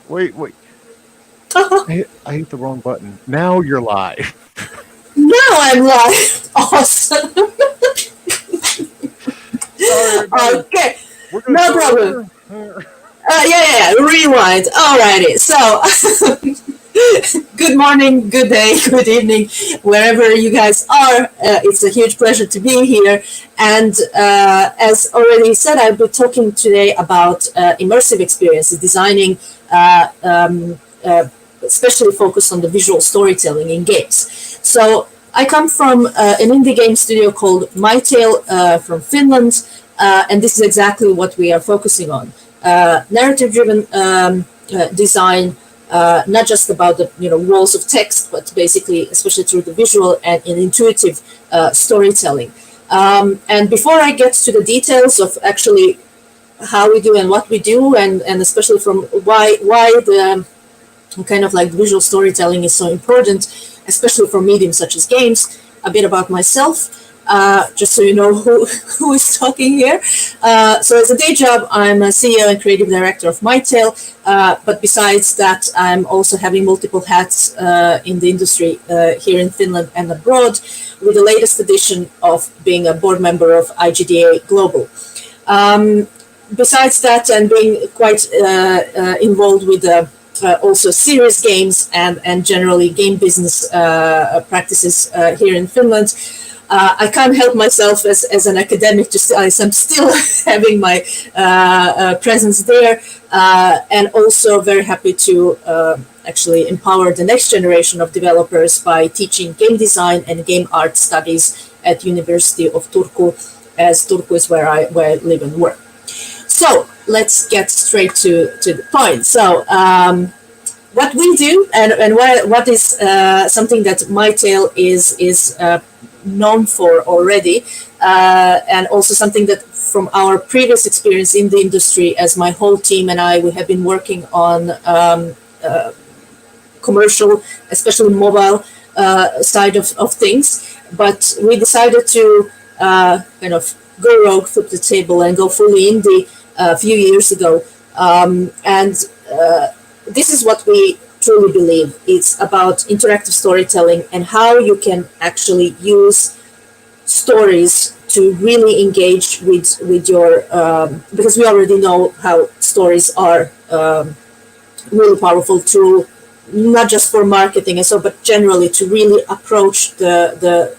Wait. I hit the wrong button. Now you're live. Now I'm live. Awesome. Sorry, everybody. Okay, We're gonna no start problem. over. Yeah. Rewind. Alrighty. So, good morning, good day, good evening, wherever you guys are. It's a huge pleasure to be here. And as already said, I'll be talking today about immersive experiences, designing, especially focused on the visual storytelling in games. So I come from an indie game studio called MyTale from Finland, and this is exactly what we are focusing on. Narrative-driven design, not just about the walls of text, but basically, especially through the visual and intuitive storytelling. And before I get to the details of actually how we do and what we do, and especially from why the kind of like visual storytelling is so important, especially for mediums such as games, a bit about myself. Just so you know who is talking here. So as a day job, I'm a CEO and creative director of MyTale. But besides that, I'm also having multiple hats in the industry here in Finland and abroad, with the latest edition of being a board member of IGDA Global. Besides that, and being quite involved with also serious games and generally game business practices here in Finland, I can't help myself as an academic. I'm still having my presence there, and also very happy to actually empower the next generation of developers by teaching game design and game art studies at University of Turku, as Turku is where I live and work. So let's get straight to the point. So what we do and what is something that MyTale is known for already, and also something that from our previous experience in the industry, as my whole team and we have been working on commercial, especially mobile side of things, but we decided to kind of go rogue, flip the table, and go fully indie a few years ago. And this is what we truly believe. It's about interactive storytelling and how you can actually use stories to really engage with your, because we already know how stories are really powerful tool, not just for marketing and so, but generally to really approach the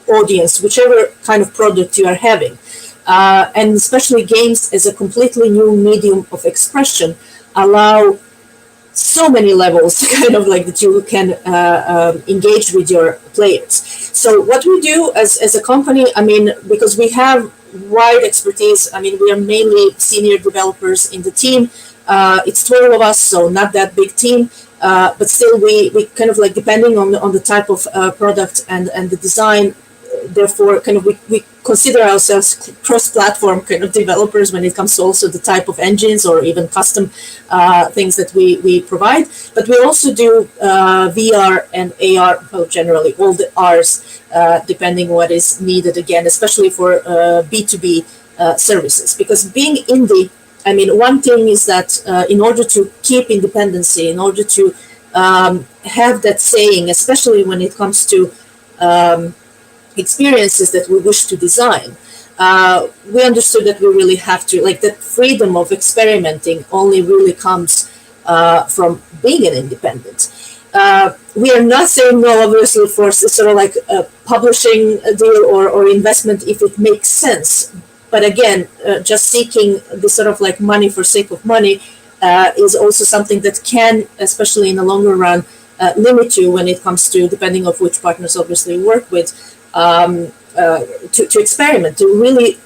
audience, whichever kind of product you are having. And especially games as a completely new medium of expression allow so many levels kind of like that you can engage with your players. So what we do as a company, I mean, because we have wide expertise, I mean, we are mainly senior developers in the team. It's 12 of us, so not that big team, but still we kind of like, depending on the type of product and the design, therefore kind of we consider ourselves cross-platform kind of developers when it comes to also the type of engines or even custom things that we provide. But we also do VR and AR, well, generally all the Rs, depending what is needed, again, especially for B2B services. Because being indie, I mean, one thing is that in order to keep independency, in order to have that saying, especially when it comes to experiences that we wish to design, we understood that we really have to, like, that freedom of experimenting only really comes from being an independent. We are not saying no, obviously, for sort of like a publishing deal or investment if it makes sense. But again, just seeking the sort of like money for sake of money is also something that can, especially in the longer run, limit you when it comes to, depending on which partners obviously you work with, to experiment, to really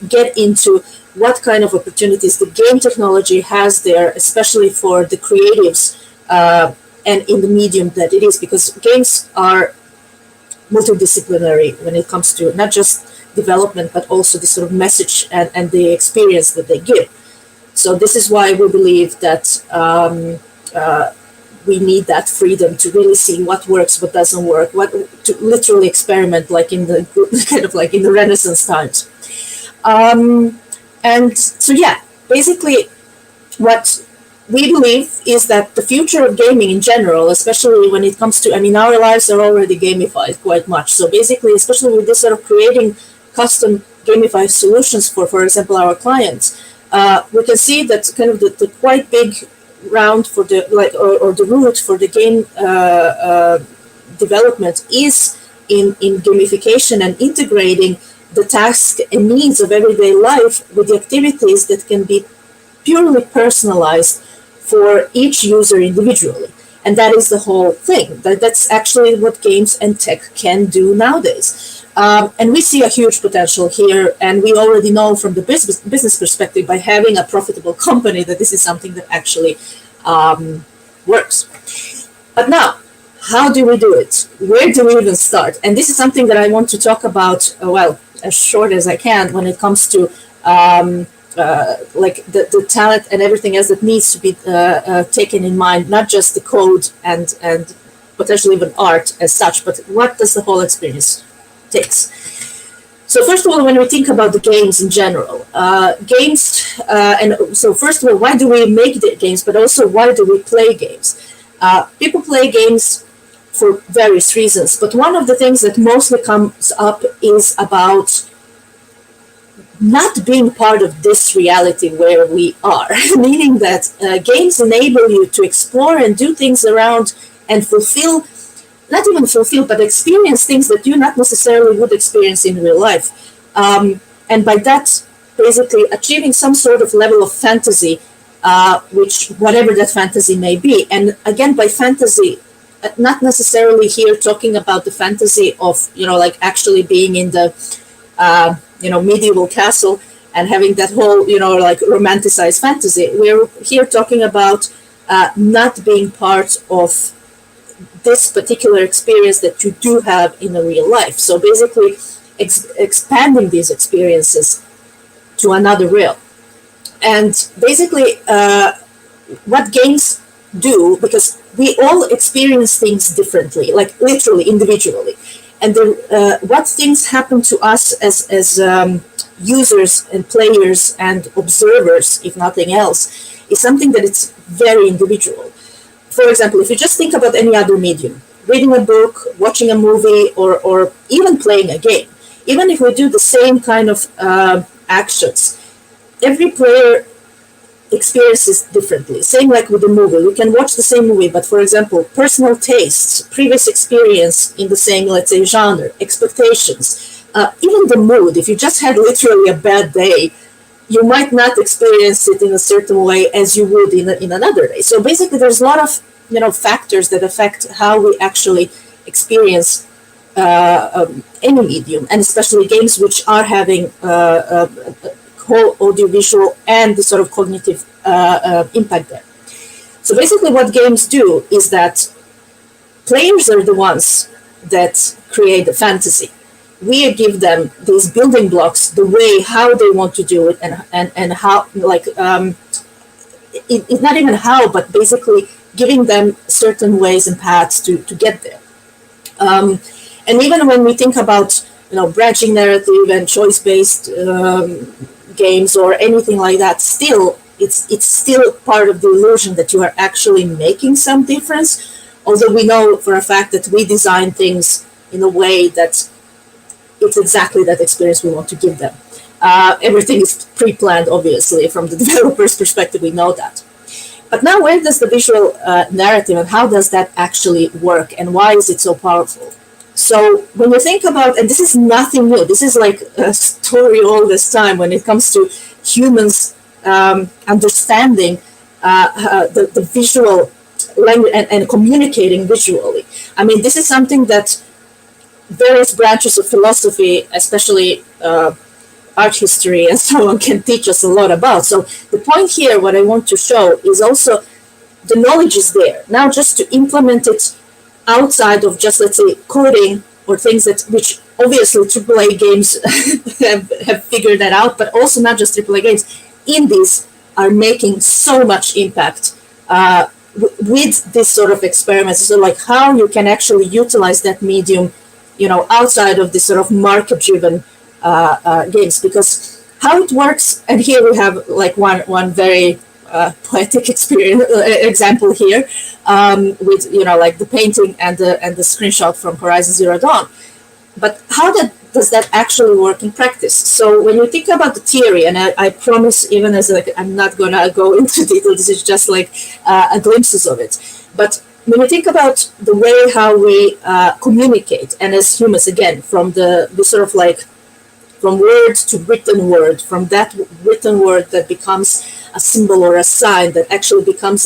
get into what kind of opportunities the game technology has there, especially for the creatives and in the medium that it is, because games are multidisciplinary when it comes to not just development, but also the sort of message and the experience that they give. So this is why we believe that we need that freedom to really see what works, what doesn't work, what to literally experiment, like in the kind of like in the Renaissance times. And so, yeah, basically what we believe is that the future of gaming in general, especially when it comes to, I mean, our lives are already gamified quite much. So basically, especially with this sort of creating custom gamified solutions for example, our clients, we can see that kind of the quite big round for the or the route for the game development is in gamification and integrating the tasks and needs of everyday life with the activities that can be purely personalized for each user individually. And that is the whole thing. That's actually what games and tech can do nowadays. And we see a huge potential here, and we already know from the business perspective by having a profitable company that this is something that actually works. But now, how do we do it? Where do we even start? And this is something that I want to talk about, as short as I can when it comes to like the talent and everything else that needs to be taken in mind, not just the code and potentially even art as such, but what does the whole experience takes. So first of all, when we think about the games in general, and so first of all, why do we make the games, but also why do we play games? People play games for various reasons, but one of the things that mostly comes up is about not being part of this reality where we are, meaning that games enable you to explore and do things around and fulfill, not even fulfill, but experience things that you not necessarily would experience in real life. And by that, basically achieving some sort of level of fantasy, which whatever that fantasy may be. And again, by fantasy, not necessarily here talking about the fantasy of, like actually being in the, medieval castle and having that whole, like romanticized fantasy. We're here talking about not being part of this particular experience that you do have in a real life. So basically expanding these experiences to another realm. And basically what games do, because we all experience things differently, like literally individually. And what things happen to us as users and players and observers, if nothing else, is something that it's very individual. For example, if you just think about any other medium, reading a book, watching a movie, or even playing a game, even if we do the same kind of actions, every player experiences differently. Same like with the movie. We can watch the same movie, but for example, personal tastes, previous experience in the same, let's say, genre, expectations, even the mood. If you just had literally a bad day, you might not experience it in a certain way as you would in another day. So basically, there's a lot of factors that affect how we actually experience any medium, and especially games which are having whole audiovisual and the sort of cognitive impact there. So basically what games do is that players are the ones that create the fantasy. We give them these building blocks, the way how they want to do it, and how, like, it's not even how, but basically giving them certain ways and paths to get there. And even when we think about branching narrative and choice-based games or anything like that, still it's still part of the illusion that you are actually making some difference, although we know for a fact that we design things in a way that it's exactly that experience we want to give them. Everything is pre-planned, obviously, from the developer's perspective, we know that. But now where does the visual narrative and how does that actually work, and why is it so powerful? So when you think about, and this is nothing new, this is like a story all this time when it comes to humans understanding the visual language and communicating visually. I mean, this is something that various branches of philosophy, especially art history and so on, can teach us a lot about. So the point here, what I want to show is also the knowledge is there. Now just to implement it outside of just, let's say, coding or things that, which obviously AAA games have figured that out, but also not just AAA games. Indies are making so much impact with this sort of experiments. So like how you can actually utilize that medium, outside of this sort of market-driven games, because how it works, and here we have like one very poetic experience example here, with like the painting and the screenshot from Horizon Zero Dawn. But how does that actually work in practice? So when you think about the theory, and I promise, even as like I'm not gonna go into detail, this is just like a glimpses of it. But when you think about the way how we communicate, and as humans, again, from the sort of like from word to written word, from that written word that becomes a symbol or a sign that actually becomes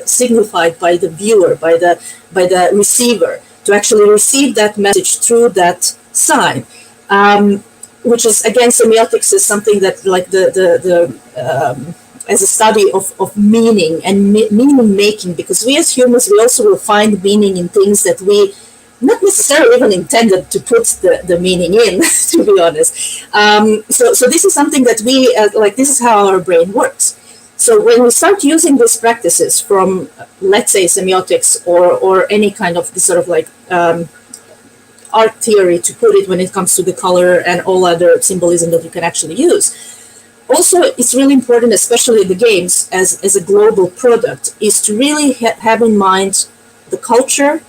signified by the viewer, by the receiver, to actually receive that message through that sign, which is, again, semiotics is something that like as a study of meaning and meaning making, because we as humans, we also will find meaning in things that we not necessarily even intended to put the meaning in, to be honest. So this is something that we, like, this is how our brain works. So when we start using these practices from, let's say, semiotics or any kind of this sort of like art theory, to put it, when it comes to the color and all other symbolism that you can actually use. Also, it's really important, especially the games as a global product, is to really have in mind the culture,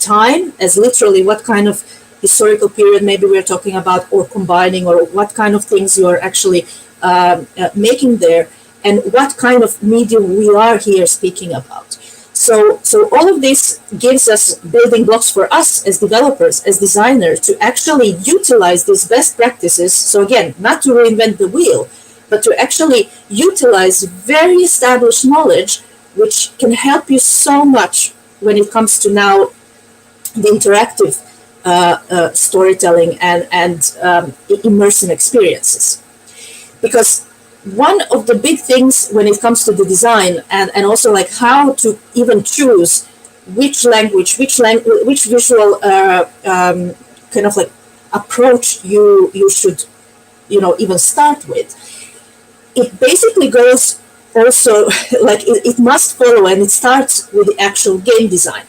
time, as literally what kind of historical period maybe we're talking about, or combining, or what kind of things you are actually making there, and what kind of medium we are here speaking about. So all of this gives us building blocks for us as developers, as designers, to actually utilize these best practices. So again, not to reinvent the wheel, but to actually utilize very established knowledge, which can help you so much when it comes to now the interactive storytelling and immersive experiences. Because one of the big things when it comes to the design, and also like how to even choose which language, which visual kind of like approach you should even start with, it basically goes also like it must follow, and it starts with the actual game design.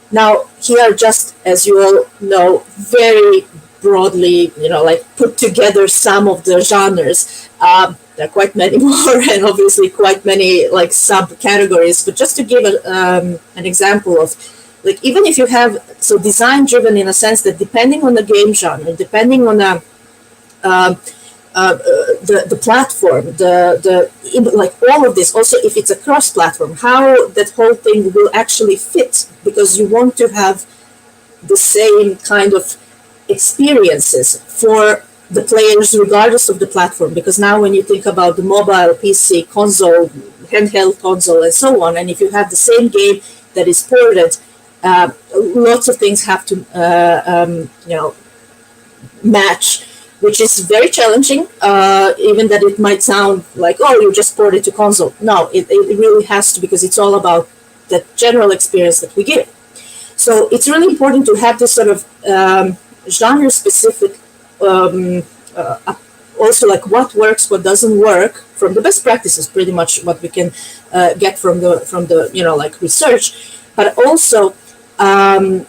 Now, here, just as you all know, very broadly, like put together some of the genres. There are quite many more, and obviously quite many like subcategories. But just to give an example of, like, even if you have, so design driven in a sense that depending on the game genre, depending on the platform, like all of this, also if it's a cross-platform, how that whole thing will actually fit, because you want to have the same kind of experiences for the players regardless of the platform. Because now when you think about the mobile, PC, console, handheld console, and so on, and if you have the same game that is ported, lots of things have to match, which is very challenging, even that it might sound like, oh, you just port it to console. No, it really has to, because it's all about the general experience that we give. So it's really important to have this sort of genre-specific, also like what works, what doesn't work, from the best practices, pretty much what we can get from the like research, but also kind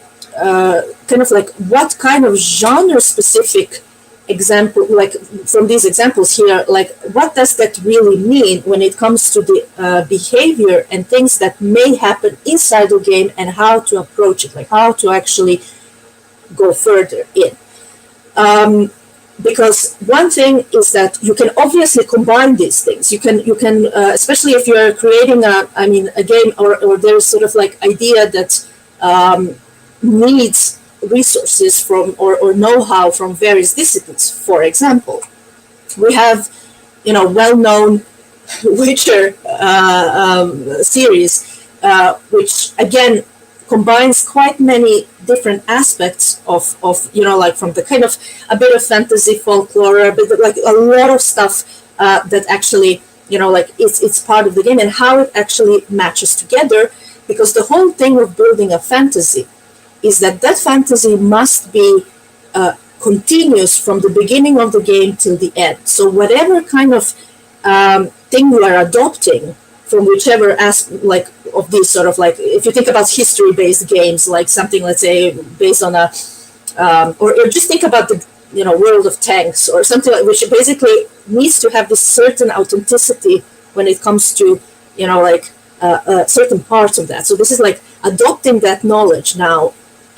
of like what kind of genre-specific example, like from these examples here, like what does that really mean when it comes to the behavior and things that may happen inside the game, and how to approach it, like how to actually go further in. Because one thing is that you can obviously combine these things. You can especially if you're creating a game, or there's sort of like idea that needs resources from or know-how from various disciplines. For example, we have well-known Witcher series, which again combines quite many different aspects of like from the kind of a bit of fantasy, folklore, a bit of, like a lot of stuff that actually like it's part of the game, and how it actually matches together. Because the whole thing of building a fantasy is that fantasy must be continuous from the beginning of the game till the end. So whatever kind of thing you are adopting from whichever aspect, like of these sort of like, if you think about history-based games, like something, let's say, based on a, or just think about the World of Tanks or something like, which basically needs to have this certain authenticity when it comes to, certain parts of that. So this is like adopting that knowledge now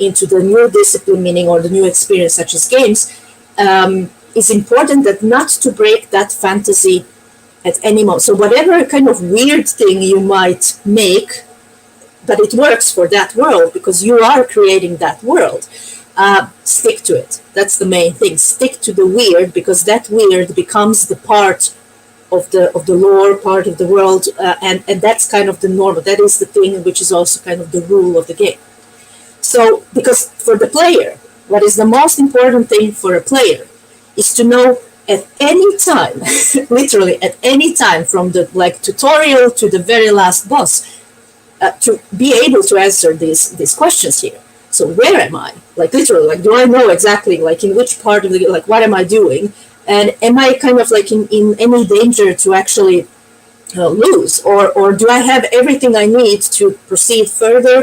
into the new discipline, meaning, or the new experience, such as games, is important, that not to break that fantasy at any moment. So whatever kind of weird thing you might make, but it works for that world because you are creating that world. Stick to it. That's the main thing. Stick to the weird, because that weird becomes the part of the lore, part of the world, and that's kind of the normal. That is the thing which is also kind of the rule of the game. So, because for the player, what is the most important thing for a player is to know at any time, literally at any time, from the tutorial to the very last boss, to be able to answer these questions here. So where am I? Literally, do I know exactly in which part of the what am I doing? And am I kind of in any danger to actually lose? Or do I have everything I need to proceed further?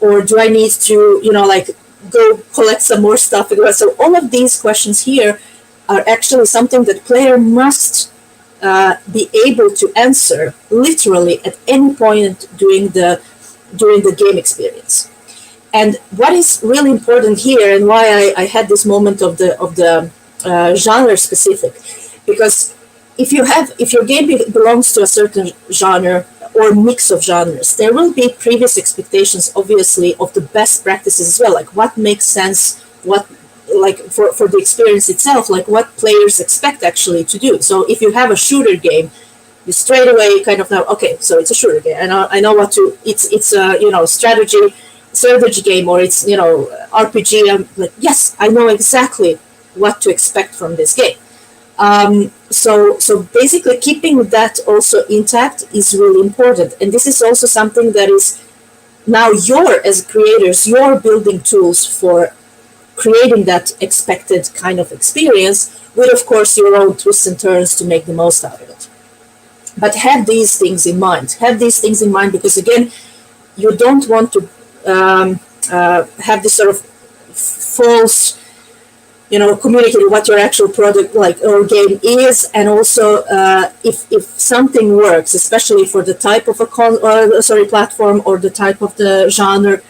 Or do I need to, go collect some more stuff? So all of these questions here are actually something that player must be able to answer literally at any point during the game experience. And what is really important here, and why I had this moment of the genre specific, because if your game belongs to a certain genre or mix of genres, there will be previous expectations, obviously, of the best practices as well, what makes sense, what for the experience itself, what players expect actually to do. So if you have a shooter game, you straight away kind of know, okay, so it's a shooter game. I know what to. It's a strategy game, or it's RPG. I'm yes, I know exactly what to expect from this game. So basically, keeping that also intact is really important, and this is also something that is now as creators, you're building tools for creating that expected kind of experience, with of course your own twists and turns to make the most out of it. But have these things in mind. Have these things in mind, because again, you don't want to have this sort of false, communicating what your actual product or game is, and also if something works, especially for the type of platform or the type of the genre,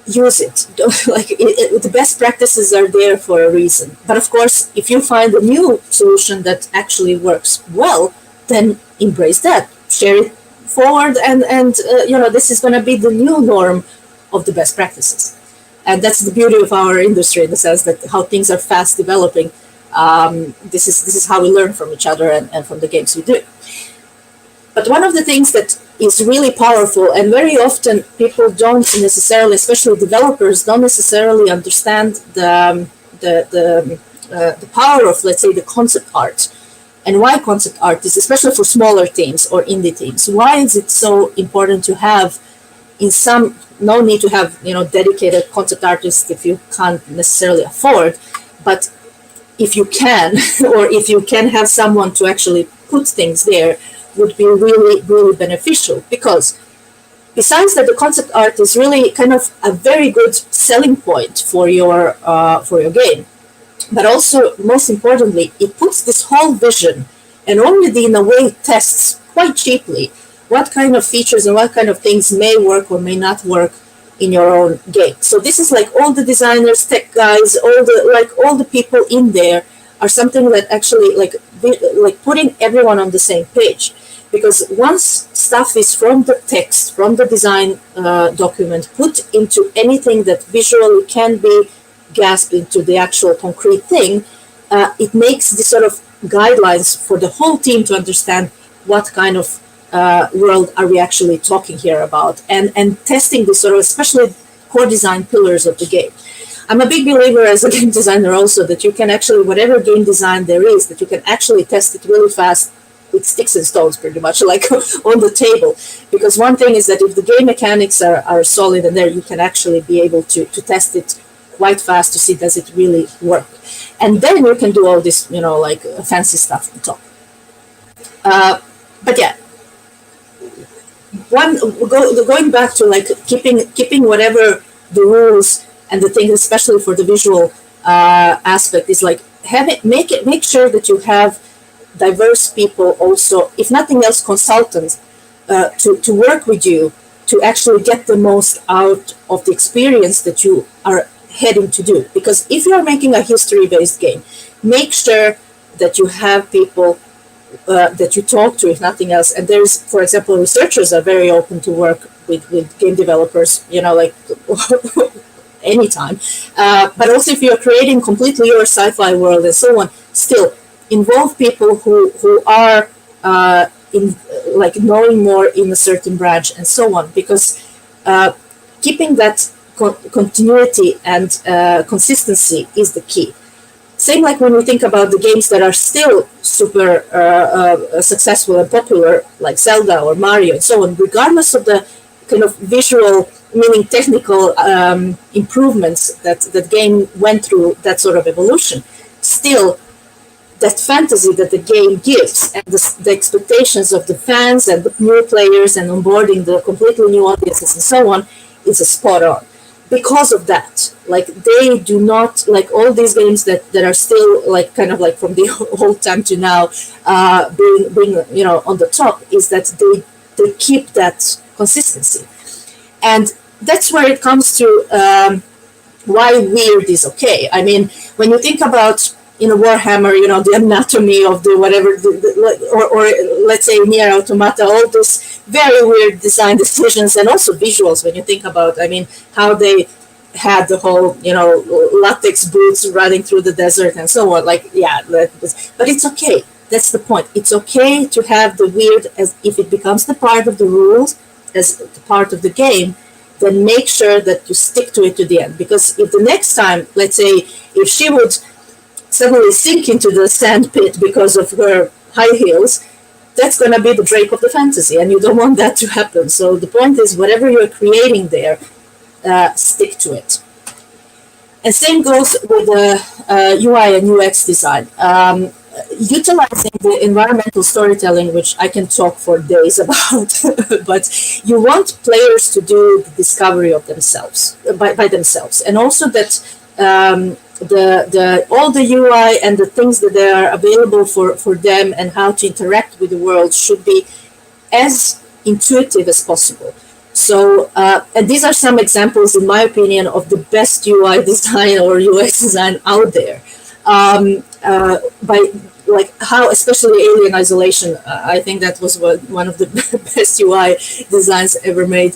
use it. The best practices are there for a reason. But of course, if you find a new solution that actually works well, then embrace that, share it forward, and this is going to be the new norm of the best practices. And that's the beauty of our industry, in the sense that how things are fast developing. This is how we learn from each other and from the games we do. But one of the things that is really powerful, and very often people don't necessarily, especially developers, don't necessarily understand the power of, let's say, the concept art, and why concept art is, especially for smaller teams or indie teams, why is it so important to have no need to have dedicated concept artists if you can't necessarily afford, but if you can, or if you can have someone to actually put things there, would be really, really beneficial. Because besides that, the concept art is really kind of a very good selling point for your game, but also, most importantly, it puts this whole vision, and already in a way tests quite cheaply what kind of features and what kind of things may work or may not work in your own game. So this is all the designers, tech guys, all the people in there are something that actually putting everyone on the same page. Because once stuff is from the text, from the design document, put into anything that visually can be gasped into the actual concrete thing, it makes this sort of guidelines for the whole team to understand what kind of world are we actually talking here about, and testing this sort of, especially core design pillars of the game. I'm a big believer as a game designer also that you can actually, whatever game design there is, that you can actually test it really fast with sticks and stones, pretty much, on the table. Because one thing is that if the game mechanics are solid and there, you can actually be able to test it quite fast to see does it really work. And then you can do all this, fancy stuff on top. But yeah, going back to keeping whatever the rules and the things, especially for the visual aspect, is make sure that you have diverse people also, if nothing else, consultants, to work with you to actually get the most out of the experience that you are heading to do. Because if you're making a history-based game, make sure that you have people that you talk to, if nothing else. And there's, for example, researchers are very open to work with game developers, like anytime. But also if you're creating completely your sci-fi world and so on, still involve people who are in like knowing more in a certain branch and so on, because keeping that continuity and consistency is the key. Same like when we think about the games that are still super successful and popular, like Zelda or Mario and so on, regardless of the kind of visual, meaning technical improvements that the game went through, that sort of evolution, still that fantasy that the game gives and the expectations of the fans and the new players and onboarding the completely new audiences and so on is a spot on. Because of that, like they do not, like all these games that are still like kind of like from the old time to now being on the top, is that they keep that consistency. And that's where it comes to why weird is okay. I mean, when you think about Warhammer, the anatomy of the whatever, or let's say Nier Automata, all those very weird design decisions and also visuals. When you think about, I mean, how they had the whole, latex boots running through the desert and so on. Like, yeah, but it's okay. That's the point. It's okay to have the weird, as if it becomes the part of the rules, as the part of the game. Then make sure that you stick to it to the end. Because if the next time, let's say, if she would suddenly sink into the sand pit because of her high heels, that's going to be the break of the fantasy, and you don't want that to happen. So the point is, whatever you're creating there, stick to it. And same goes with the UI and UX design. Utilizing the environmental storytelling, which I can talk for days about, but you want players to do the discovery of themselves, by themselves, and also that all the UI and the things that they are available for them and how to interact with the world should be as intuitive as possible. So, and these are some examples, in my opinion, of the best UI design or UX design out there. By like how, especially Alien Isolation, I think that was one of the best UI designs ever made.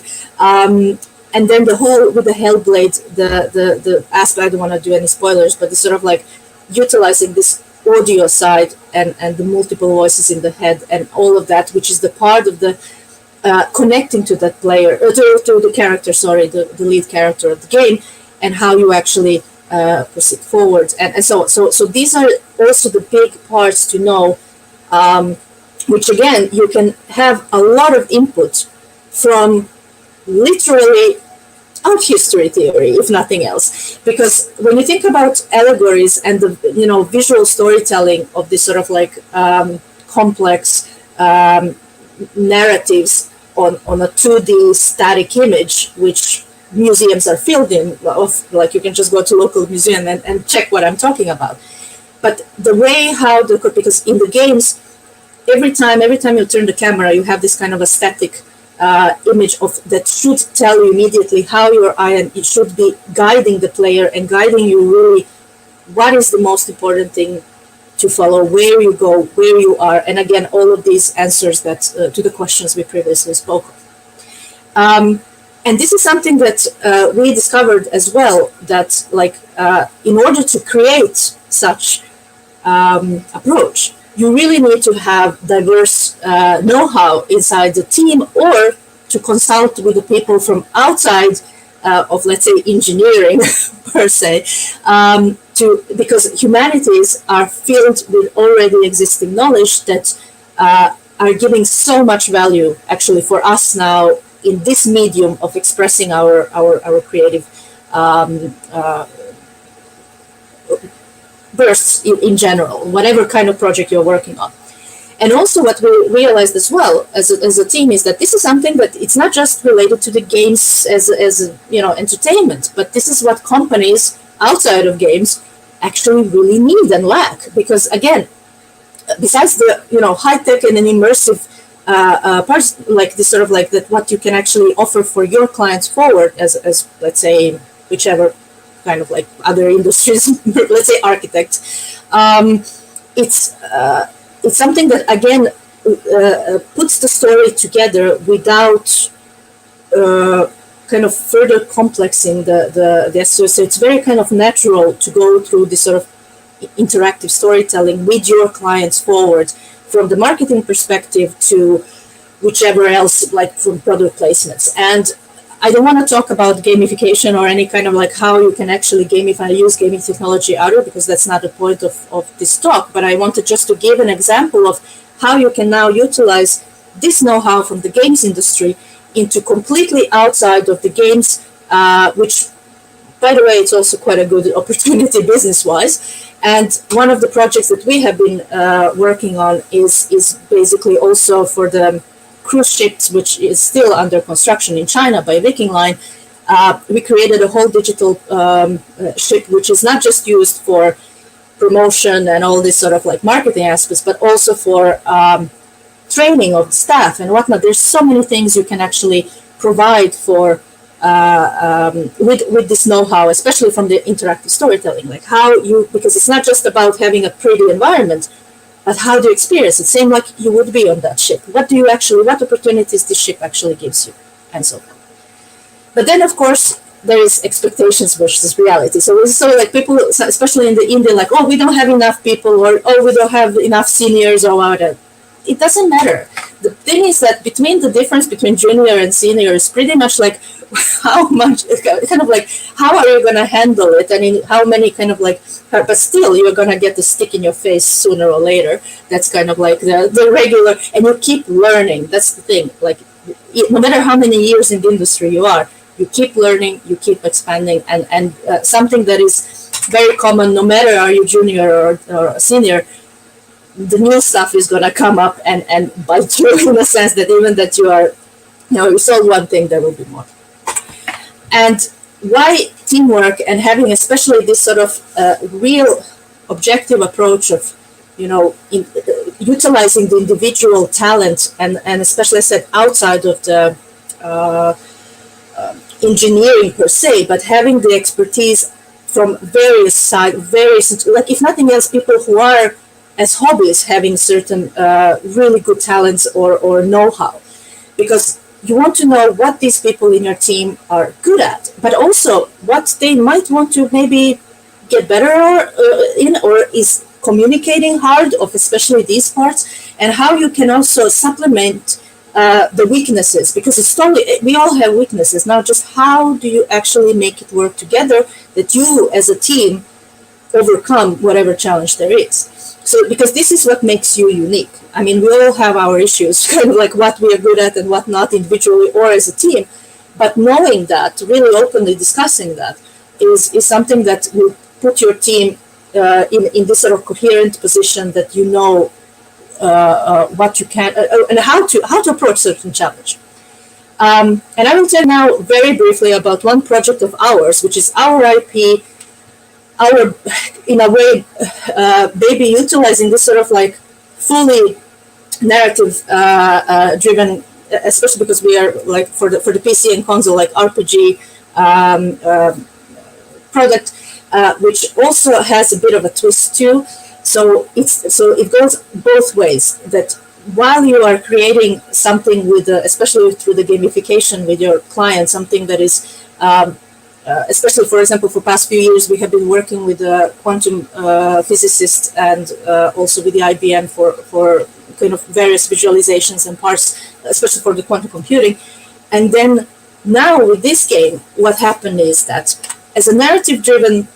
And then the whole with the Hellblade, the aspect, I don't want to do any spoilers, but it's sort of like utilizing this audio side and the multiple voices in the head and all of that, which is the part of the connecting to that player, to the character, sorry, the lead character of the game, and how you actually proceed forward. And so these are also the big parts to know, which again, you can have a lot of input from literally art history theory, if nothing else, because when you think about allegories and the visual storytelling of this sort of like complex narratives on a 2D static image, which museums are filled in of, like you can just go to local museum and check what I'm talking about. But the way how because in the games, every time you turn the camera, you have this kind of a static image of that should tell you immediately how your eye, and it should be guiding the player and guiding you really what is the most important thing to follow, where you go, where you are, and again all of these answers that to the questions we previously spoke of. And this is something that we discovered as well, that like in order to create such approach, you really need to have diverse know-how inside the team, or to consult with the people from outside of, let's say, engineering per se, because humanities are filled with already existing knowledge that are giving so much value actually for us now in this medium of expressing our creative bursts in general, whatever kind of project you're working on. And also what we realized as well as a team is that this is something that it's not just related to the games as entertainment, but this is what companies outside of games actually really need and lack. Because again, besides the high tech and an immersive parts, like this sort of like that, what you can actually offer for your clients forward as let's say whichever kind of like other industries, let's say architect. Um, it's something that again puts the story together without kind of further complexing the story. So it's very kind of natural to go through this sort of interactive storytelling with your clients forward, from the marketing perspective to whichever else, like from product placements. And I don't want to talk about gamification or any kind of like how you can actually gamify, use gaming technology out of, because that's not the point of this talk. But I wanted just to give an example of how you can now utilize this know-how from the games industry into completely outside of the games, which, by the way, it's also quite a good opportunity business-wise. And one of the projects that we have been working on is basically also for the cruise ships, which is still under construction in China by Viking Line. We created a whole digital ship, which is not just used for promotion and all this sort of like marketing aspects, but also for training of staff and whatnot. There's so many things you can actually provide for with this know-how, especially from the interactive storytelling, like how you, because it's not just about having a pretty environment, but how do you experience it? Same like you would be on that ship. What opportunities this ship actually gives you, and so on. But then, of course, there is expectations versus reality. So it's sort of like people, especially in the India, like, oh, we don't have enough people, or oh, we don't have enough seniors, or whatever. It doesn't matter. The thing is that between the difference between junior and senior is pretty much like how much, kind of like, how are you going to handle it? I mean, how many kind of like, but still you're going to get the stick in your face sooner or later. That's kind of like the regular, and you keep learning. That's the thing. Like, no matter how many years in the industry you are, you keep learning, you keep expanding, and something that is very common, no matter are you junior or senior, the new stuff is going to come up and bite you, in the sense that even that you are, you solve one thing, there will be more. And why teamwork, and having especially this sort of real objective approach of, utilizing the individual talent, and especially, I said, outside of the engineering per se, but having the expertise from various sides, like if nothing else, people who are as hobbies having certain really good talents or know-how, because you want to know what these people in your team are good at, but also what they might want to maybe get better in, or is communicating hard of, especially these parts, and how you can also supplement the weaknesses, because it's totally, we all have weaknesses. Now, just how do you actually make it work together, that you as a team overcome whatever challenge there is. So, because this is what makes you unique. I mean, we all have our issues, kind of like what we are good at and what not, individually or as a team. But knowing that, really openly discussing that, is something that will put your team in this sort of coherent position, that you know what you can and how to approach certain challenge. And I will tell now very briefly about one project of ours, which is our IP. Our, in a way, maybe utilizing this sort of like fully narrative driven, especially because we are like for the PC and console, like RPG product, which also has a bit of a twist too. So it goes both ways. That while you are creating something with, especially through the gamification with your client, something that is especially, for example, for past few years, we have been working with quantum physicists and also with the IBM for kind of various visualizations and parts, especially for the quantum computing. And then now with this game, what happened is that as a narrative-driven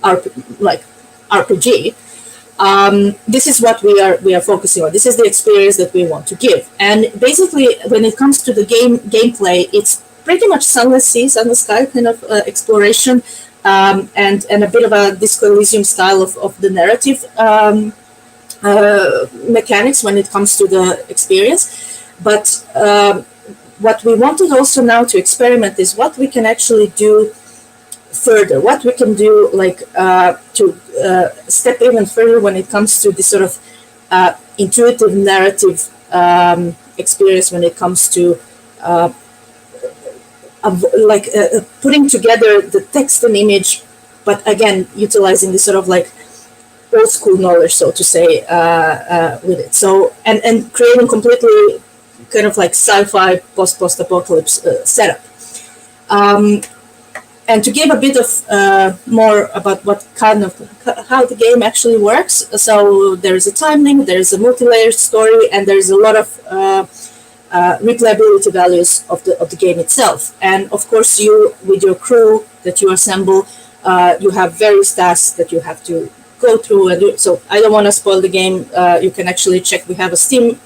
RPG, this is what we are focusing on. This is the experience that we want to give. And basically, when it comes to the gameplay, it's pretty much sunless seas on the sky kind of exploration, and a bit of a Disco Elysium style of the narrative mechanics when it comes to the experience. But what we wanted also now to experiment is what we can actually do further, what we can do like to step even further when it comes to this sort of intuitive narrative experience when it comes to uh, putting together the text and image, but again utilizing this sort of like old school knowledge, so to say, with it. So and creating completely kind of like sci-fi post apocalypse setup. Um, and to give a bit of more about what kind of how the game actually works. So there's a time link, there's a multi-layered story, and there's a lot of replayability values of the game itself. And of course, you with your crew that you assemble, you have various tasks that you have to go through and do. So I don't want to spoil the game. You can actually check. We have a Steam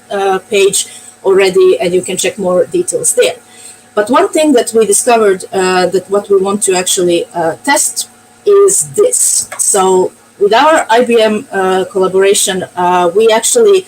page already, and you can check more details there. But one thing that we discovered that what we want to actually test is this. So with our IBM collaboration, we actually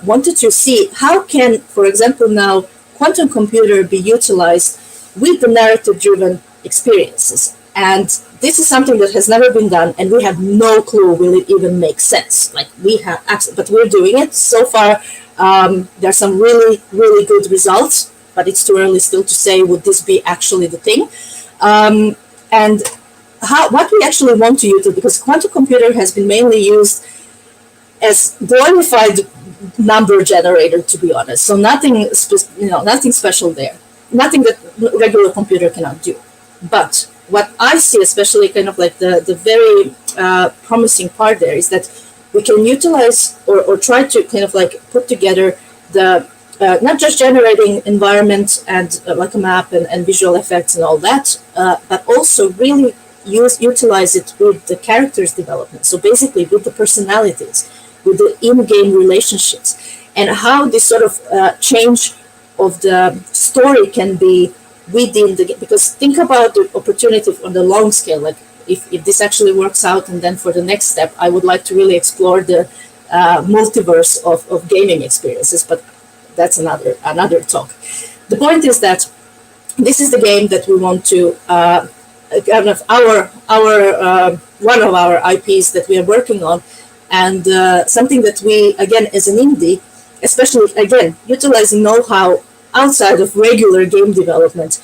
wanted to see how can, for example, now quantum computer be utilized with the narrative-driven experiences. And this is something that has never been done, and we have no clue will it even make sense. Like we have, but we're doing it so far. There are some really, really good results, but it's too early still to say would this be actually the thing. And what we actually want to use it, because quantum computer has been mainly used as glorified number generator, to be honest. So nothing, nothing special there, nothing that regular computer cannot do. But what I see, especially kind of like the very promising part there, is that we can utilize or try to kind of like put together the not just generating environment and like a map and visual effects and all that, but also really utilize it with the characters development. So basically with the personalities, with the in-game relationships, and how this sort of change of the story can be within the game. Because think about the opportunity on the long scale, like if this actually works out, and then for the next step, I would like to really explore the multiverse of gaming experiences, but that's another talk. The point is that this is the game that we want to kind of our one of our IPs that we are working on, and something that we, again, as an indie, especially again utilizing know-how outside of regular game development,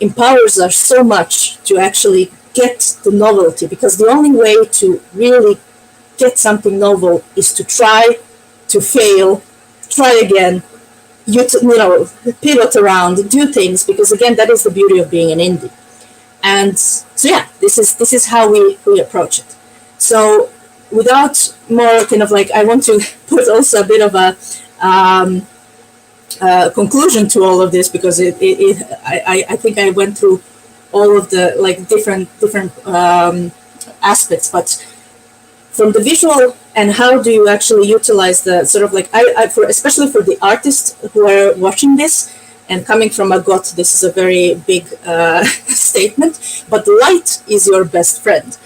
empowers us so much to actually get the novelty, because the only way to really get something novel is to try, to fail, try again, pivot around, do things, because again, that is the beauty of being an indie. And so yeah, this is how we approach it. So without more kind of like, I want to put also a bit of a conclusion to all of this, because I think I went through all of the like different aspects, but from the visual and how do you actually utilize the sort of like especially for the artists who are watching this, and coming from a GOT, this is a very big statement, but light is your best friend.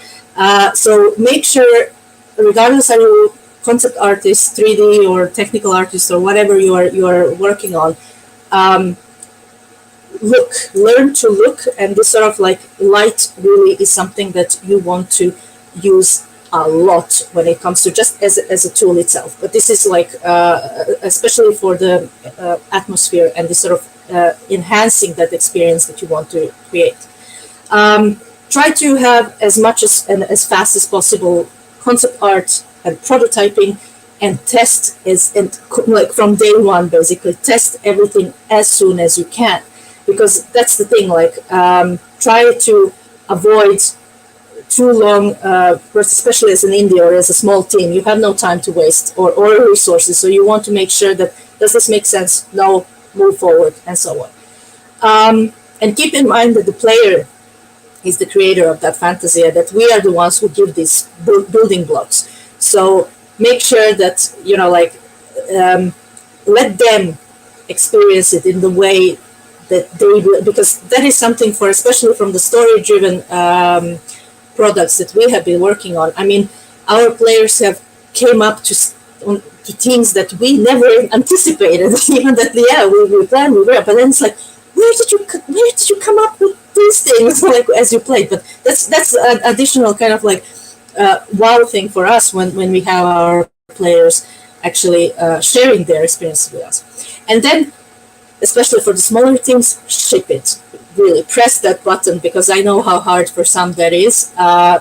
So make sure, regardless of your concept artist, 3D or technical artist or whatever you are working on, learn to look, and this sort of like light really is something that you want to use a lot when it comes to just as a tool itself. But this is like especially for the atmosphere and this sort of enhancing that experience that you want to create. Try to have as much and as fast as possible concept art and prototyping, and test like from day one, basically test everything as soon as you can, because that's the thing, like try to avoid too long, especially as an indie or as a small team, you have no time to waste or resources, so you want to make sure that, does this make sense? No, move forward, and so on. And keep in mind that the player is the creator of that fantasy, and that we are the ones who give these building blocks. So make sure that, let them experience it in the way that they will, because that is something for, especially from the story-driven products that we have been working on. I mean, our players have came up to things that we never anticipated, even that, yeah, we planned, we were, but then it's like, where did you come up with these things, like, as you played? But that's an additional kind of like wow thing for us when we have our players actually sharing their experience with us. And then, especially for the smaller teams, ship it. Really press that button, because I know how hard for some that is.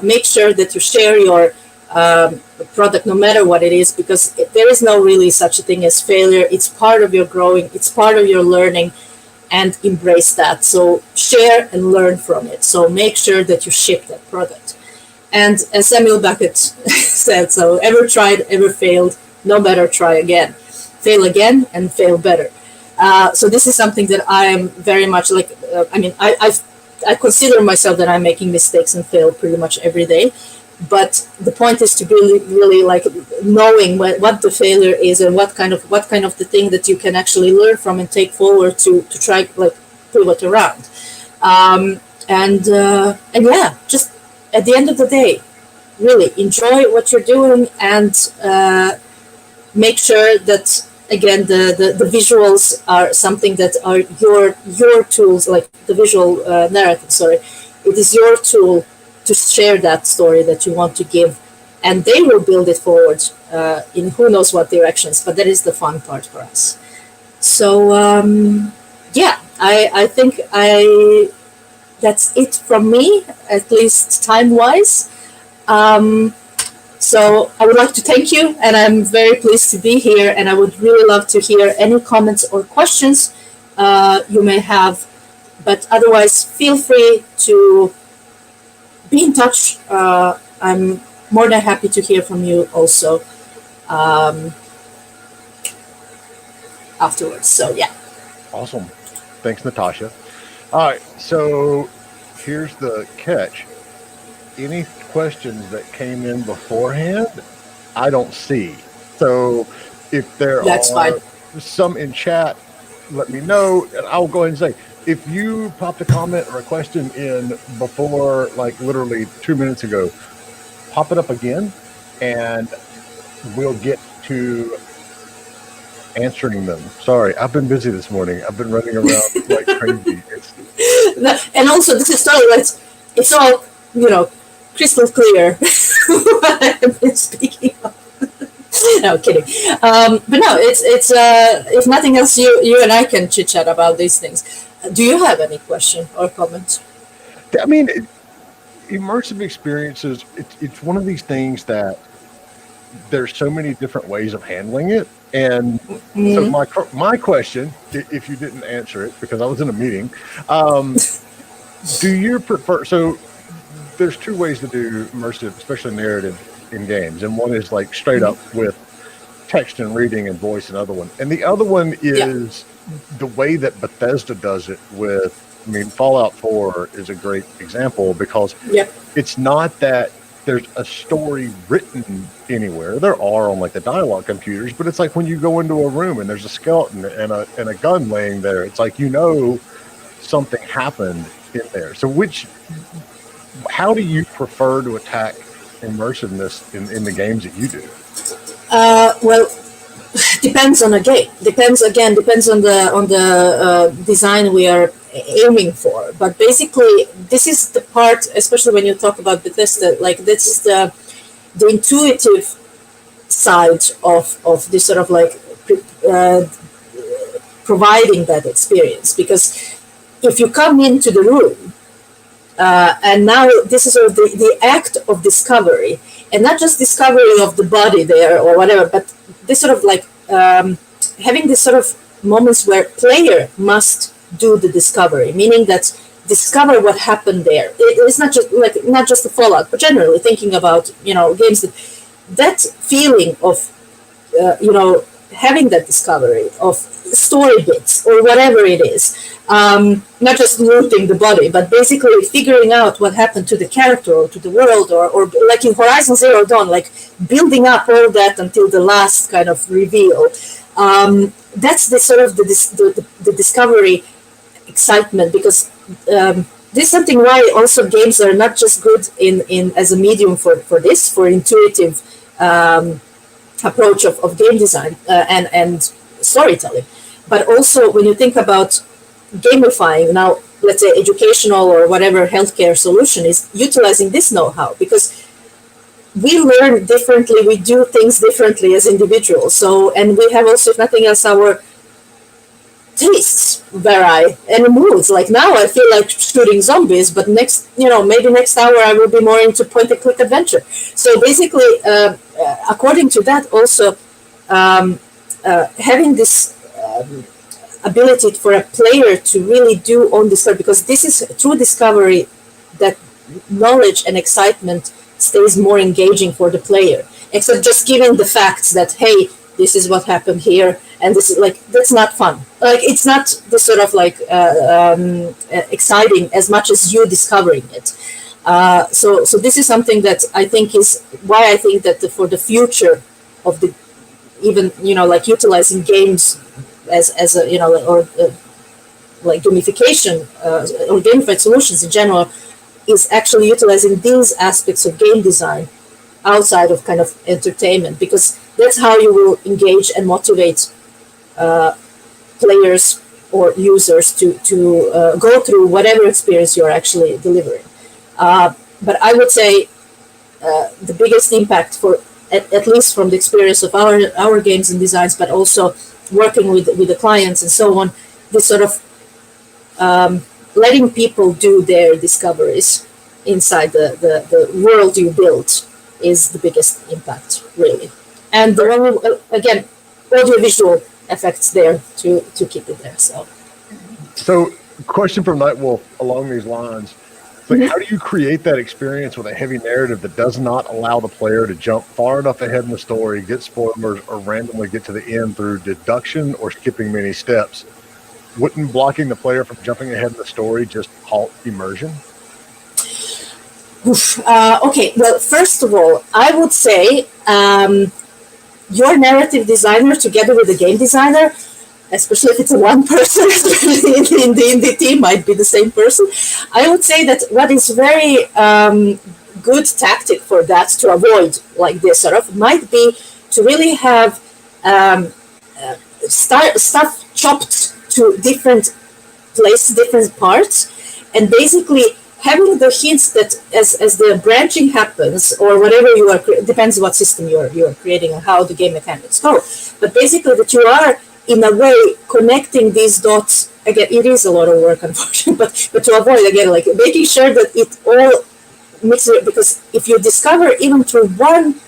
Make sure that you share your product, no matter what it is, because there is no really such a thing as failure. It's part of your growing, it's part of your learning, and embrace that. So share and learn from it. So make sure that you ship that product. And as Samuel Beckett said, so ever tried, ever failed, no better, try again. Fail again and fail better. So this is something that I am very much like, I consider myself that I'm making mistakes and fail pretty much every day. But the point is to be really like knowing what the failure is, and what kind of the thing that you can actually learn from and take forward to try like pivot around. And yeah, just at the end of the day, really enjoy what you're doing, and make sure that, again, the visuals are something that are your tools, like the visual narrative. Sorry, it is your tool to share that story that you want to give, and they will build it forward in who knows what directions. But that is the fun part for us. So yeah, I think that's it from me, at least time-wise. So I would like to thank you, and I'm very pleased to be here, and I would really love to hear any comments or questions you may have. But otherwise, feel free to be in touch. I'm more than happy to hear from you also afterwards. So yeah. Awesome. Thanks, Natasha. All right, so here's the catch. Any questions that came in beforehand, I don't see. So if there That's are fine. some in chat, let me know, and I'll go ahead and say, if you popped a comment or a question in before, like literally 2 minutes ago, pop it up again, and we'll get to answering them. Sorry, I've been busy this morning. I've been running around like crazy. And also, this is totally like, it's all, crystal clear what I've been speaking of. No, kidding. But no, it's if nothing else, you and I can chit chat about these things. Do you have any question or comment? I mean, immersive experiences, it's one of these things that there's so many different ways of handling it. And so my question, if you didn't answer it because I was in a meeting, do you prefer, so there's two ways to do immersive, especially narrative in games. And one is like straight up with text and reading and voice, and other one. And the other one is the way that Bethesda does it with, Fallout 4 is a great example, because it's not that there's a story written anywhere. There are on like the dialogue computers, but it's like when you go into a room and there's a skeleton and a gun laying there, it's like, something happened in there. So how do you prefer to attack immersiveness in the games that you do? Well, depends on a game. Depends on the design we are aiming for. But basically, this is the part, especially when you talk about Bethesda, like this is the intuitive side of this sort of like providing that experience. Because if you come into the room, and now this is sort of the act of discovery, and not just discovery of the body there or whatever, but this sort of like having this sort of moments where player must do the discovery, meaning that discover what happened there. It's not just the Fallout, but generally thinking about games, that feeling of having that discovery of story bits or whatever it is, not just looting the body, but basically figuring out what happened to the character or to the world, or like in Horizon Zero Dawn, like building up all that until the last kind of reveal. That's the sort of the discovery excitement, because this is something why also games are not just good in as a medium for intuitive approach of game design and storytelling, but also when you think about gamifying now, let's say educational or whatever healthcare solution is utilizing this know-how, because we learn differently, we do things differently as individuals. So, and we have also, if nothing else, our tastes vary and moods. Like now I feel like shooting zombies, but next, maybe next hour I will be more into point and click adventure. So basically, according to that, also having this ability for a player to really do own discovery, because this is through discovery that knowledge and excitement stays more engaging for the player, except just giving the facts that, hey, this is what happened here, and this is that's not fun. It's not the sort of exciting as much as you discovering it. So this is something that I think is why I think that for the future of the even utilizing games as a or gamification or gamified solutions in general is actually utilizing these aspects of game design outside of kind of entertainment, because that's how you will engage and motivate players or users to go through whatever experience you're actually delivering. But I would say the biggest impact for at least from the experience of our games and designs, but also working with the clients and so on, this sort of letting people do their discoveries inside the world you built is the biggest impact, really. And there are, again, audiovisual effects there to keep it there. So question from Nightwolf along these lines. How do you create that experience with a heavy narrative that does not allow the player to jump far enough ahead in the story, get spoilers, or randomly get to the end through deduction or skipping many steps? Wouldn't blocking the player from jumping ahead in the story just halt immersion? Okay, well, first of all, I would say your narrative designer together with the game designer, especially if it's a one person in the indie team, might be the same person. I would say that what is very good tactic for that to avoid like this sort of might be to really have stuff chopped to different places, different parts, and basically having the hints that as the branching happens or whatever you are, depends what system you are creating and how the game mechanics go. But basically that you are in a way connecting these dots. Again, it is a lot of work, unfortunately, but to avoid, again, like making sure that it all mixes, because if you discover even through one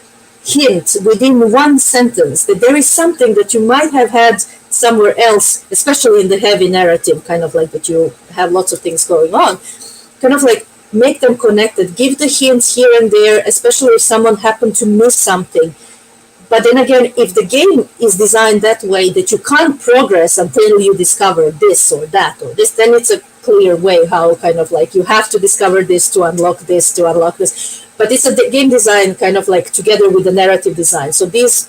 hint within one sentence that there is something that you might have had somewhere else, especially in the heavy narrative, kind of like that you have lots of things going on, kind of like make them connected, give the hints here and there, especially if someone happened to miss something. But then again, if the game is designed that way that you can't progress until you discover this or that or this, then it's a clear way how kind of like you have to discover this to unlock this, to unlock this. But it's a game design kind of like together with the narrative design. So these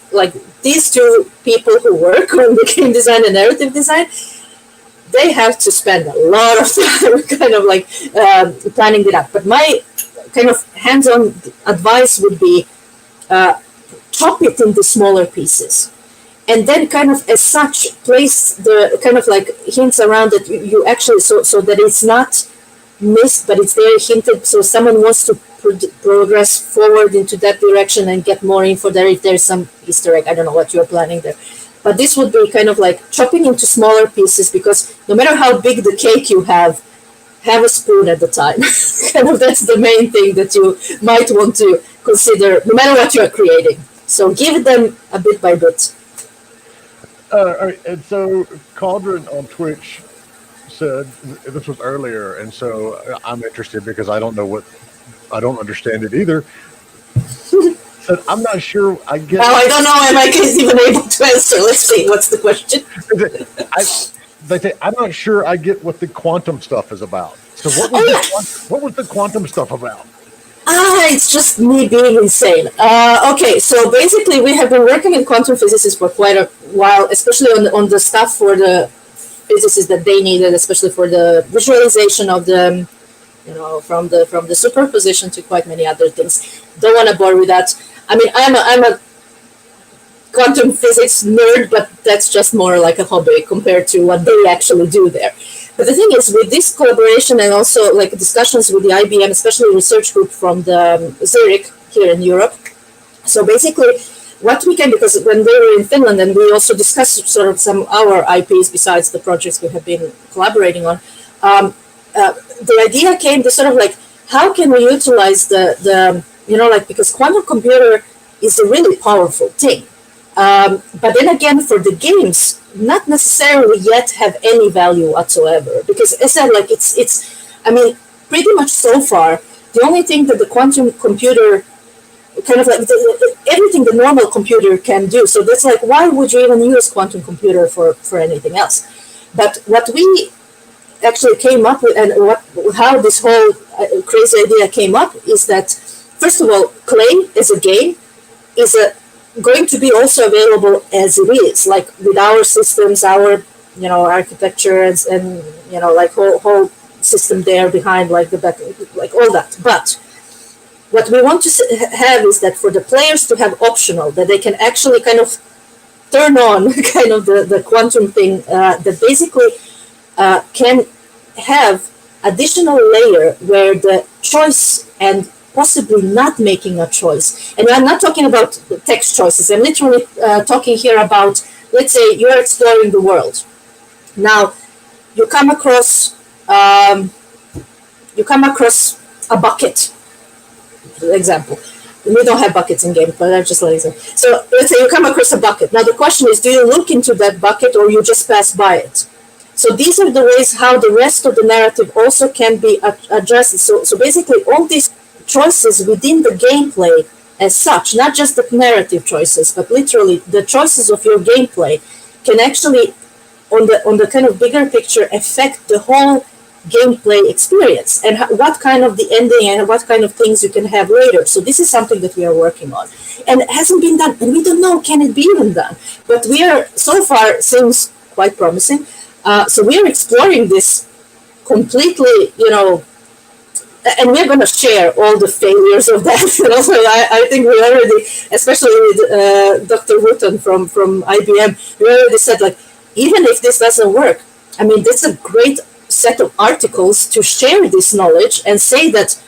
two people who work on the game design and narrative design, they have to spend a lot of time kind of like planning it out. But my kind of hands-on advice would be chop it into smaller pieces. And then kind of as such, place the kind of like hints around that you actually, so that it's not missed, but it's there hinted. So someone wants to progress forward into that direction and get more info there if there's some Easter egg. I don't know what you're planning there. But this would be kind of like chopping into smaller pieces, because no matter how big the cake you have a spoon at the time. Kind of that's the main thing that you might want to consider, no matter what you are creating. So give them a bit by bit. All right, and so Cauldron on Twitch said, this was earlier, and so I'm interested because I don't understand it either. Said, I'm not sure I get. Oh, I don't know. Am I even able to answer? Let's see. What's the question? They say, I'm not sure I get what the quantum stuff is about. So what was the quantum stuff about? It's just me being insane. Okay, so basically we have been working in quantum physicists for quite a while, especially on the stuff for the physicists that they needed, especially for the visualization of the, from the superposition to quite many other things. Don't want to bore with that. I mean, I'm a quantum physics nerd, but that's just more like a hobby compared to what they actually do there. But the thing is, with this collaboration and also like discussions with the IBM, especially research group from the Zurich here in Europe. So basically, what we can, because when we were in Finland, and we also discussed sort of some our IPs besides the projects we have been collaborating on, the idea came to sort of like, how can we utilize the like, because quantum computer is a really powerful thing. But then again, for the games, not necessarily yet have any value whatsoever. Because as I said, like I mean, pretty much so far, the only thing that the quantum computer kind of like everything the normal computer can do. So that's like, why would you even use quantum computer for anything else? But what we actually came up with, and how this whole crazy idea came up, is that first of all, Clay as a game is going to be also available as it is, like with our systems, our architecture, and like whole system there behind, like the back, like all that. But what we want to have is that for the players to have optional, that they can actually kind of turn on kind of the quantum thing, that basically can have additional layer where the choice and possibly not making a choice. And I'm not talking about text choices. I'm literally talking here about, let's say you're exploring the world. Now you come across a bucket, for example. We don't have buckets in game, but I'm just letting you know. So let's say you come across a bucket. Now the question is, do you look into that bucket or you just pass by it? So these are the ways how the rest of the narrative also can be addressed. So basically all these choices within the gameplay as such, not just the narrative choices, but literally the choices of your gameplay can actually, on the kind of bigger picture, affect the whole gameplay experience and what kind of the ending and what kind of things you can have later. So this is something that we are working on, and it hasn't been done, and we don't know can it be even done, but we are, so far seems quite promising. So we are exploring this completely, and we're going to share all the failures of that. So I think we already, especially with Dr. Wooten from IBM, we already said, like, even if this doesn't work, I mean, that's a great set of articles to share this knowledge and say that,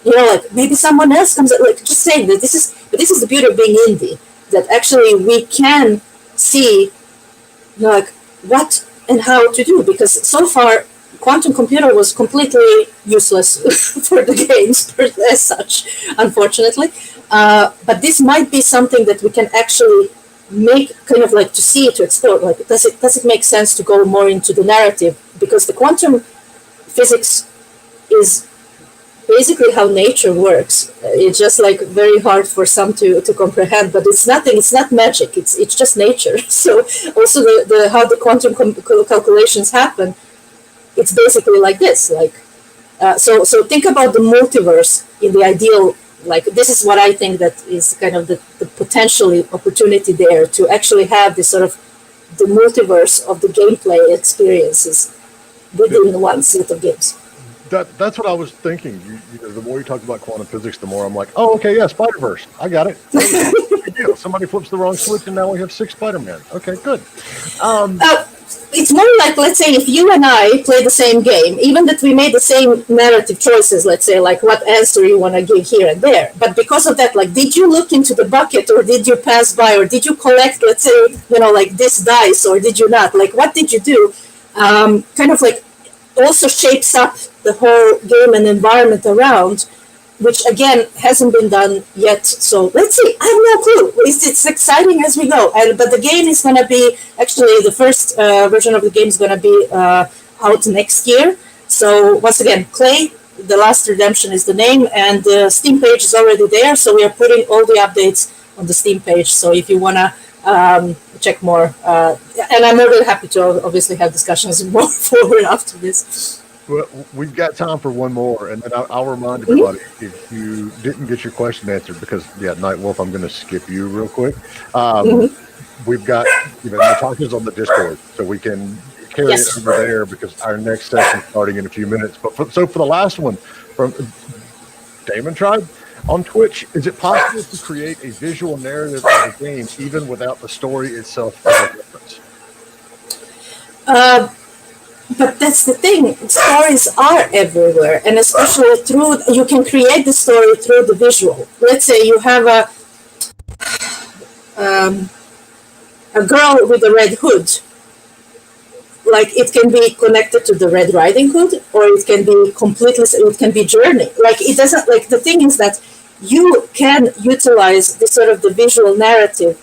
like maybe someone else comes, like just saying that this is the beauty of being indie, that actually we can see, like, what and how to do, because so far quantum computer was completely useless for the games as such, unfortunately. But this might be something that we can actually make kind of like to see, to explore, like does it make sense to go more into the narrative, because the quantum physics is basically how nature works. It's just like very hard for some to comprehend, but it's not magic, it's just nature. So also the how the quantum calculations happen, it's basically like this, like so think about the multiverse in the ideal, like this is what I think that is kind of the potentially opportunity there to actually have this sort of the multiverse of the gameplay experiences within one set of games. That's what I was thinking. The more you talk about quantum physics, the more I'm like, oh, okay, yeah, Spider-Verse. I got it. Somebody flips the wrong switch, and now we have 6 Spider-Man. Okay, good. It's more like, let's say, if you and I play the same game, even that we made the same narrative choices, let's say, like what answer you want to give here and there. But because of that, like, did you look into the bucket, or did you pass by, or did you collect, let's say, like this dice, or did you not? Like, what did you do? Kind of like also shapes up the whole game and environment around, which again hasn't been done yet. So let's see. I have no clue. It's exciting as we go. But the game is going to be, actually the first version of the game is going to be out next year. So once again, Clay, The Last Redemption is the name, and the Steam page is already there. So we are putting all the updates on the Steam page. So if you want to check more, and I'm more than happy to obviously have discussions more forward after this. Well, we've got time for one more, and then I'll remind everybody, if you didn't get your question answered, because, Night Wolf, I'm going to skip you real quick. We've got, Natasha's on the Discord, so we can carry it over there, because our next session is starting in a few minutes. But for the last one, from Damon Tribe on Twitch, is it possible to create a visual narrative of a game even without the story itself as a reference? But that's the thing. Stories are everywhere, and especially through you can create the story through the visual. Let's say you have a girl with a red hood. Like it can be connected to the Red Riding Hood, or it can be completely. It can be Journey. Like it doesn't. Like the thing is that you can utilize the sort of the visual narrative,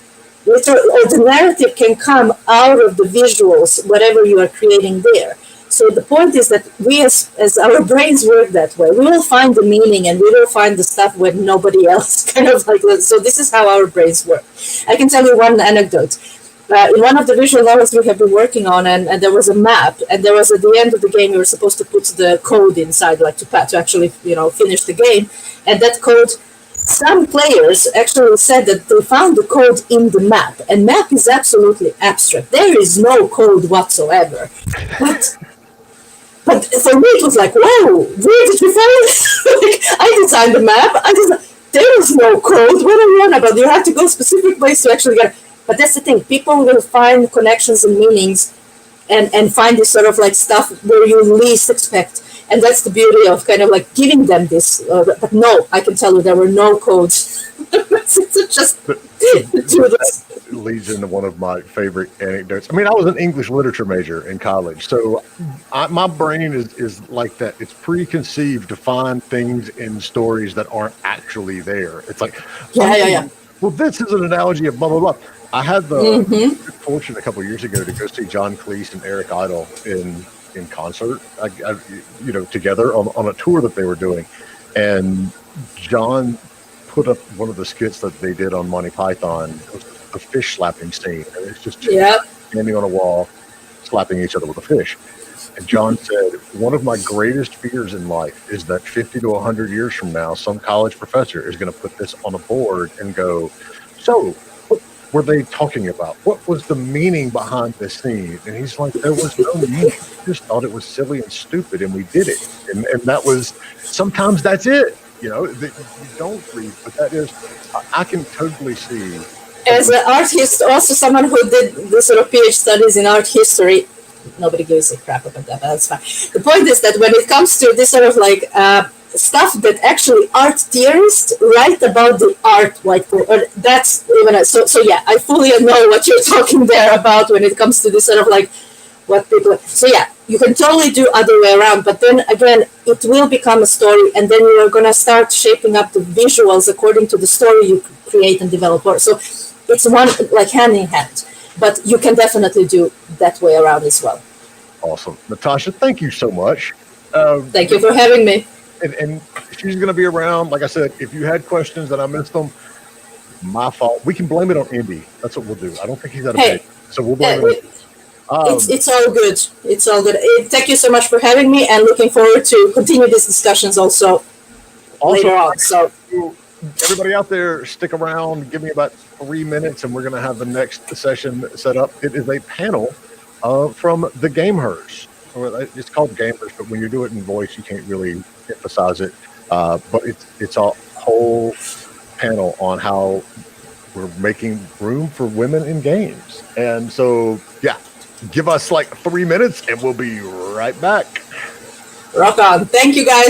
or the narrative can come out of the visuals, whatever you are creating there. So the point is that we, as our brains work that way, we will find the meaning and we will find the stuff when nobody else kind of like. So this is how our brains work. I can tell you one anecdote. In one of the visual novels we have been working on, and there was a map, and there was at the end of the game you were supposed to put the code inside, like to actually finish the game, and that code. Some players actually said that they found the code in the map, and map is absolutely abstract. There is no code whatsoever, but for me it was like, whoa, where did you find it? Like, I designed the map. There is no code. What are you on about? You have to go specific place to actually get it. But that's the thing. People will find connections and meanings and find this sort of like stuff where you least expect. And that's the beauty of kind of like giving them this. But no, I can tell you there were no codes. It's just do this. Leads into one of my favorite anecdotes. I mean, I was an English literature major in college, so my brain is like that. It's preconceived to find things in stories that aren't actually there. It's like, Yeah. well, this is an analogy of blah, blah, blah. I had the good fortune a couple of years ago to go see John Cleese and Eric Idle in concert, together on a tour that they were doing. And John put up one of the skits that they did on Monty Python, the fish slapping scene. And it's just standing on a wall, slapping each other with a fish. And John said, one of my greatest fears in life is that 50 to 100 years from now, some college professor is going to put this on a board and go, so what were they talking about? What was the meaning behind this scene? And he's like, there was no meaning. We just thought it was silly and stupid, and we did it. And that was, sometimes that's it. You don't read, but that is, I can totally see. As an art also someone who did this sort of PhD studies in art history, nobody gives a crap about that, but that's fine. The point is that when it comes to this sort of like stuff that actually art theorists write about the art, like that's even so yeah, I fully know what you're talking there about when it comes to this sort of like what people. So yeah, you can totally do other way around, but then again, it will become a story, and then you are gonna start shaping up the visuals according to the story you create and develop. So it's one like hand in hand. But you can definitely do that way around as well. Awesome. Natasha, thank you so much. Thank you for having me. And she's going to be around. Like I said, if you had questions and I missed them, my fault. We can blame it on Indy. That's what we'll do. I don't think he's out of bed. So we'll blame it on it's all good. It's all good. Thank you so much for having me, and looking forward to continue these discussions also later on. So everybody out there, stick around. Give me about 3 minutes, and we're going to have the next session set up. It is a panel from the Gamers. It's called Gamers, but when you do it in voice, you can't really emphasize it. But it's a whole panel on how we're making room for women in games. And so, yeah, give us like 3 minutes, and we'll be right back. Rock on. Thank you, guys.